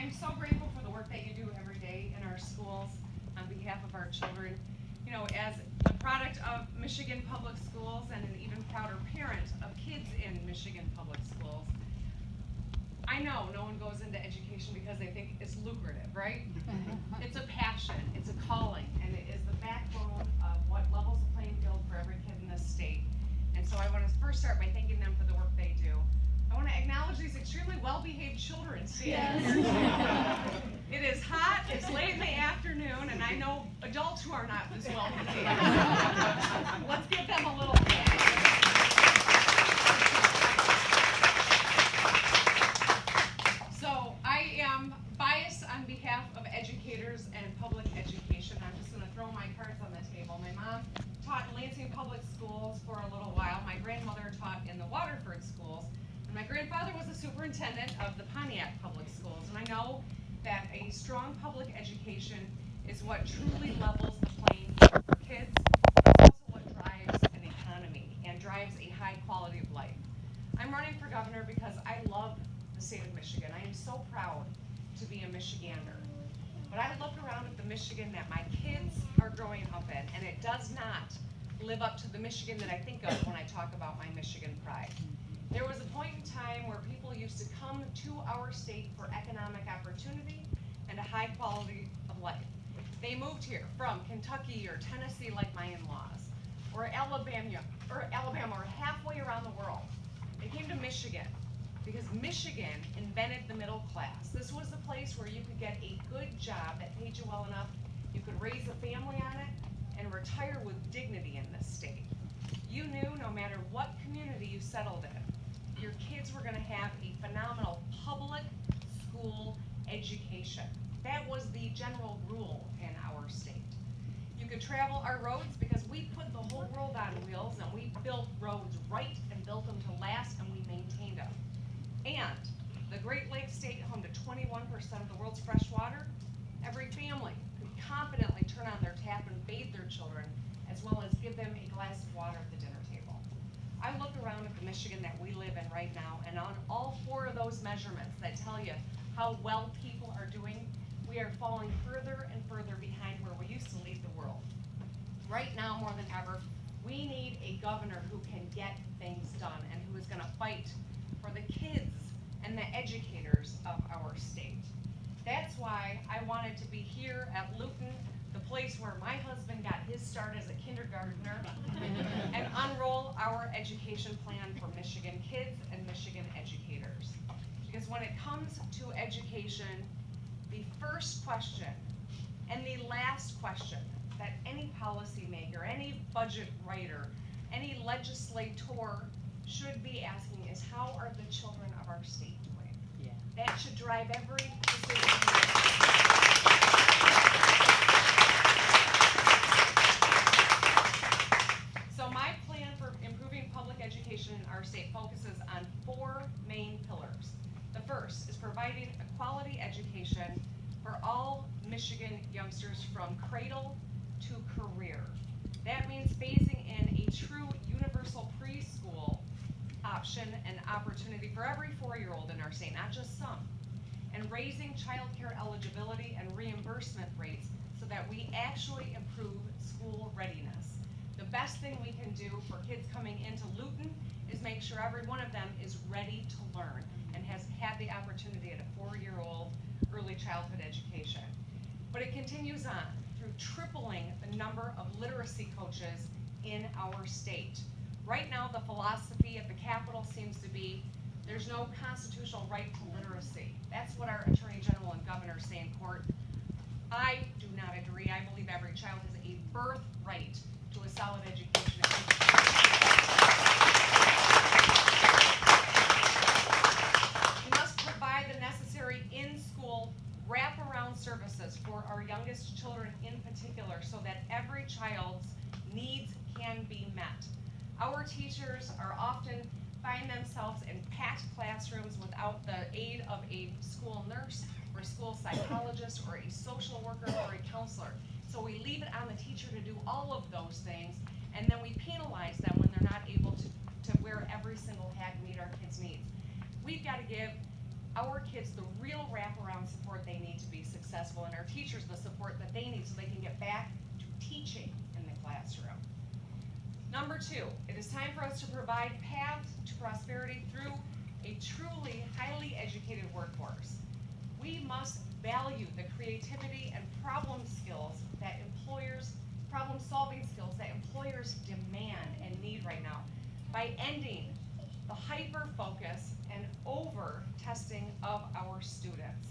I'm so grateful for the work that you do every day in our schools on behalf of our children. You know, as a product of Michigan Public Schools and an even prouder parent of kids in Michigan Public Schools, I know no one goes into education because they think it's lucrative, right? It's a passion, it's a calling, and it is the backbone of what levels the playing field for every kid in this state. And so I want to first start by thanking them for the work they do. I want to acknowledge these extremely well-behaved children standing here. It is hot, it's late in the afternoon, and I know adults who are not as well-behaved. Let's give them a little hand. So I am biased on behalf of educators and public education. I'm just going to throw my cards on the table. My mom taught in Lansing Public Schools for a little while. My grandmother taught in the Waterford schools. And my grandfather was the superintendent of the Pontiac Public Schools. And I know that a strong public education is what truly levels the playing field for kids. It's also what drives an economy and drives a high quality of life. I'm running for governor because I love the state of Michigan. I am so proud to be a Michigander. But I look around at the Michigan that my kids are growing up in, and it does not live up to the Michigan that I think of when I talk about my Michigan pride. There was a point in time where people used to come to our state for economic opportunity and a high quality of life. They moved here from Kentucky or Tennessee like my in-laws, or Alabama or halfway around the world. They came to Michigan because Michigan invented the middle class. This was the place where you could get a good job that paid you well enough, you could raise a family on it, and retire with dignity in this state. You knew no matter what community you settled in, your kids were going to have a phenomenal public school education. That was the general rule in our state. You could travel our roads because we put the whole world on wheels, and we built roads right and built them to last, and we maintained them. And the Great Lakes state, home to 21% of the world's fresh water, every family could confidently turn on their tap and bathe their children, as well as give them a glass of water at the dinner table. I look around at the Michigan that we live in right now, and on all four of those measurements that tell you how well people are doing, we are falling further and further behind where we used to lead the world. Right now, more than ever, we need a governor who can get things done and who is going to fight for the kids and the educators of our state. That's why I wanted to be here at Luton, the place where my husband got his start as a kindergartner, and unroll our education plan for Michigan kids and Michigan educators. Because when it comes to education, the first question and the last question that any policymaker, any budget writer, any legislator should be asking is, how are the children of our state doing? Yeah. That should drive every decision. So my plan for improving public education in our state focuses on four main pillars. The first is providing a quality education for all Michigan youngsters from cradle to career. That means phasing in a true universal preschool option and opportunity for every 4-year-old in our state, not just some, and raising child care eligibility and reimbursement rates so that we actually improve school readiness. The best thing we can do for kids coming into Luton is make sure every one of them is ready to learn and has had the opportunity at a 4-year-old early childhood education. But it continues on through tripling the number of literacy coaches in our state. Right now, the philosophy at the Capitol seems to be there's no constitutional right to literacy. That's what our Attorney General and Governor say in court. I do not agree. I believe every child has a birthright to a solid education. We must provide the necessary in-school wraparound services for our youngest children in particular so that every child's needs can be met. Our teachers are often find themselves in packed classrooms without the aid of a school nurse or a school psychologist or a social worker or a counselor. So we leave it on the teacher to do all of those things, and then we penalize them when they're not able to wear every single hat and meet our kids' needs. We've got to give our kids the real wraparound support they need to be successful, and our teachers the support that they need so they can get back to teaching in the classroom. Number 2, it is time for us to provide paths to prosperity through a truly highly educated workforce. We must value the creativity and problem solving skills that employers demand and need right now by ending the hyper focus and over testing of our students.